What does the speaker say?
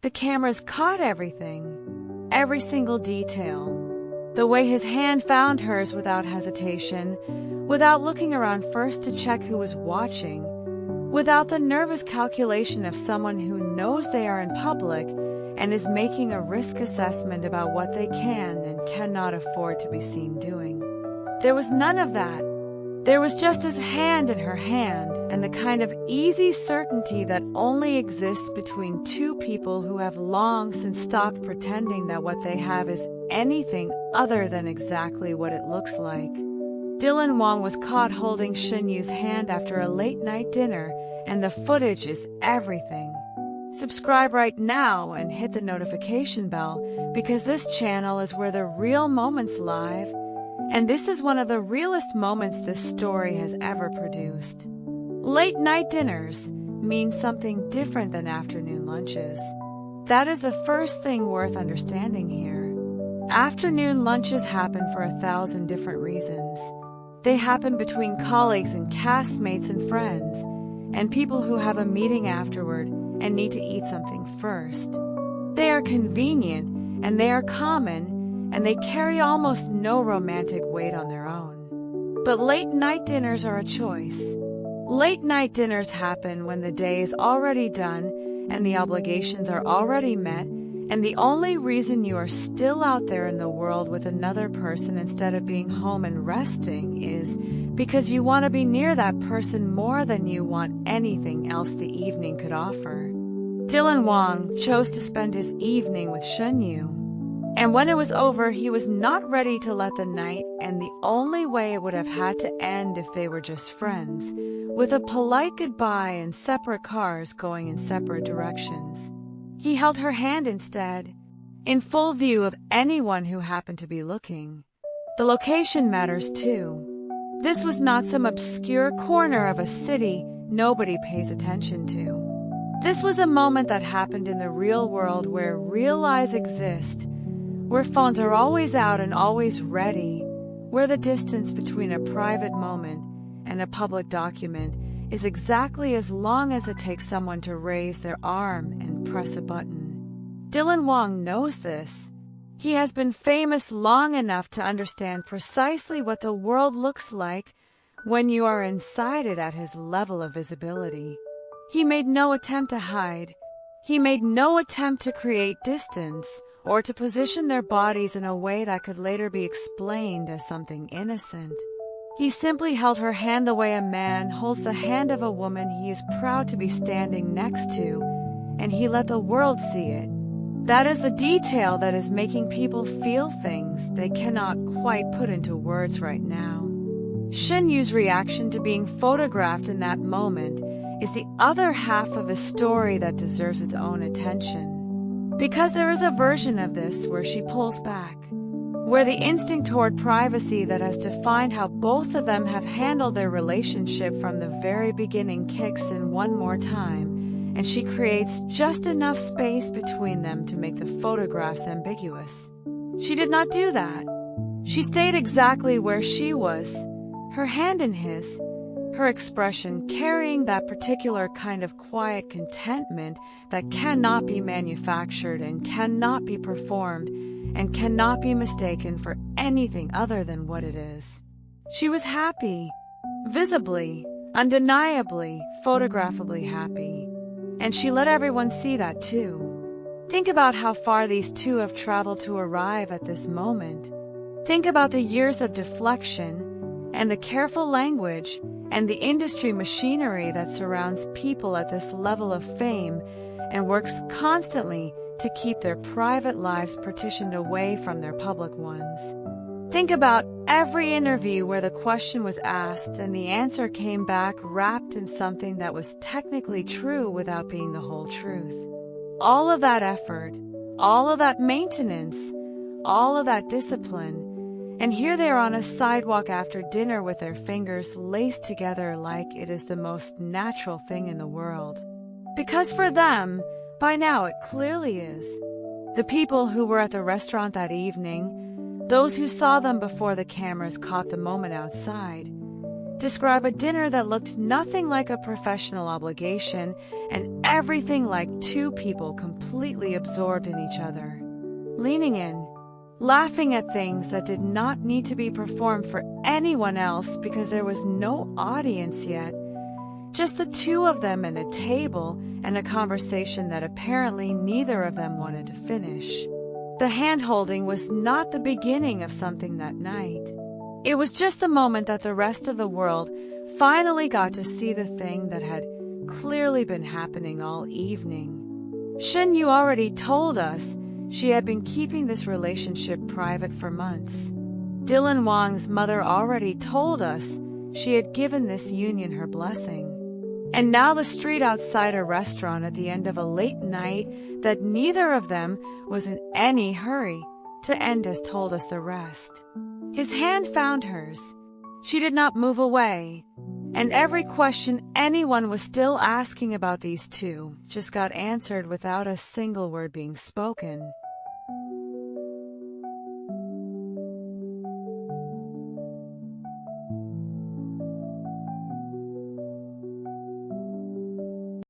The cameras caught everything, every single detail. The way his hand found hers without hesitation, without looking around first to check who was watching, without the nervous calculation of someone who knows they are in public and is making a risk assessment about what they can and cannot afford to be seen doing. There was none of that. There was just his hand in her hand, and the kind of easy certainty that only exists between two people who have long since stopped pretending that what they have is anything other than exactly what it looks like. Dylan Wang was caught holding Shen Yue's hand after a late-night dinner, and the footage is everything. Subscribe right now and hit the notification bell, because this channel is where the real moments live. And this is one of the realest moments this story has ever produced. Late-night dinners mean something different than afternoon lunches. That is the first thing worth understanding here. Afternoon lunches happen for 1,000 different reasons. They happen between colleagues and castmates and friends, and people who have a meeting afterward and need to eat something first. They are convenient, and they are common, and they carry almost no romantic weight on their own. But late-night dinners are a choice. Late-night dinners happen when the day is already done and the obligations are already met, and the only reason you are still out there in the world with another person instead of being home and resting is because you want to be near that person more than you want anything else the evening could offer. Dylan Wang chose to spend his evening with Shen Yue. And when it was over, he was not ready to let the night end the only way it would have had to end if they were just friends, with a polite goodbye and separate cars going in separate directions. He held her hand instead, in full view of anyone who happened to be looking. The location matters too. This was not some obscure corner of a city nobody pays attention to. This was a moment that happened in the real world where real eyes exist, where phones are always out and always ready, where the distance between a private moment and a public document is exactly as long as it takes someone to raise their arm and press a button. Dylan Wang knows this. He has been famous long enough to understand precisely what the world looks like when you are inside it at his level of visibility. He made no attempt to hide. He made no attempt to create distance or to position their bodies in a way that could later be explained as something innocent. He simply held her hand the way a man holds the hand of a woman he is proud to be standing next to, and he let the world see it. That is the detail that is making people feel things they cannot quite put into words right now. Shen Yue's reaction to being photographed in that moment is the other half of a story that deserves its own attention. Because there is a version of this where she pulls back, where the instinct toward privacy that has defined how both of them have handled their relationship from the very beginning kicks in one more time, and she creates just enough space between them to make the photographs ambiguous. She did not do that. She stayed exactly where she was, her hand in his, her expression carrying that particular kind of quiet contentment that cannot be manufactured and cannot be performed and cannot be mistaken for anything other than what it is. She was happy, visibly, undeniably, photographically happy, and she let everyone see that too. Think about how far these two have traveled to arrive at this moment. Think about the years of deflection and the careful language and the industry machinery that surrounds people at this level of fame and works constantly to keep their private lives partitioned away from their public ones. Think about every interview where the question was asked and the answer came back wrapped in something that was technically true without being the whole truth. All of that effort, all of that maintenance, all of that discipline, and here they are on a sidewalk after dinner with their fingers laced together like it is the most natural thing in the world. Because for them, by now it clearly is. The people who were at the restaurant that evening, those who saw them before the cameras caught the moment outside, describe a dinner that looked nothing like a professional obligation and everything like two people completely absorbed in each other, leaning in, laughing at things that did not need to be performed for anyone else because there was no audience yet, just the two of them and a table and a conversation that apparently neither of them wanted to finish. The hand-holding was not the beginning of something that night. It was just the moment that the rest of the world finally got to see the thing that had clearly been happening all evening. Shen Yue already told us she had been keeping this relationship private for months. Dylan Wang's mother already told us she had given this union her blessing. And now the street outside a restaurant at the end of a late night that neither of them was in any hurry to end has told us the rest. His hand found hers. She did not move away, and every question anyone was still asking about these two just got answered without a single word being spoken.